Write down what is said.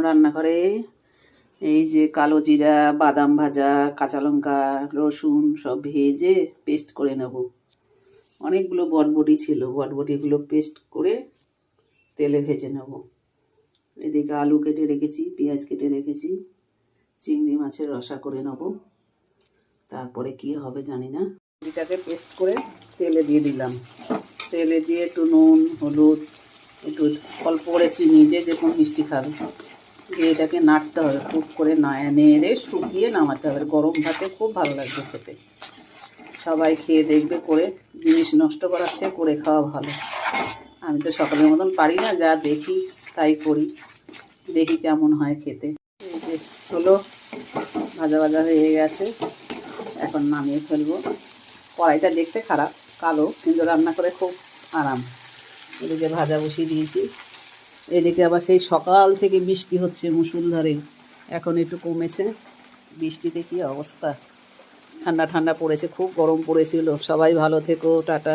রান্নাঘরে এই যে কালো জিরা, বাদাম ভাজা, কাঁচা লঙ্কা, রসুন সব ভেজে পেস্ট করে নেব। অনেকগুলো বটবটি ছিল, বটবটিগুলো পেস্ট করে তেলে ভেজে নেব। এদিকে আলু কেটে রেখেছি, পেঁয়াজ কেটে রেখেছি, চিংড়ি মাছের রসা করে নেব। তারপরে কি হবে জানি না। এটাকে পেস্ট করে তেলে দিয়ে দিলাম। তেলে দিয়ে একটু নুন, হলুদ, একটু অল্প করে চিনি, যে যেরকম মিষ্টি খাবে, দিয়ে এটাকে নাড়তে হবে। খুব করে নেড়ে শুকিয়ে নামাতে হবে। গরম ভাতে খুব ভালো লাগবে খেতে। সবাই খেয়ে দেখবে করে, জিনিস নষ্ট করার থেকে করে খাওয়া ভালো। আমি তো সকালের মতন পারি না, যা দেখি তাই করি, দেখি কেমন হয় খেতে। এই যে হলো, ভাজা ভাজা হয়ে গেছে, এখন নামিয়ে ফেলবো। কড়াইটা দেখতে খারাপ, কালো, কিন্তু রান্না করে খুব আরাম। এদিকে ভাজা বসিয়ে দিয়েছি। এদিকে আবার সেই সকাল থেকে বৃষ্টি হচ্ছে মুষলধারে, এখন একটু কমেছে। বৃষ্টিতে কি অবস্থা, ঠান্ডা ঠান্ডা পড়েছে, খুব গরম পড়েছিল। সবাই ভালো থেকো, টাটা।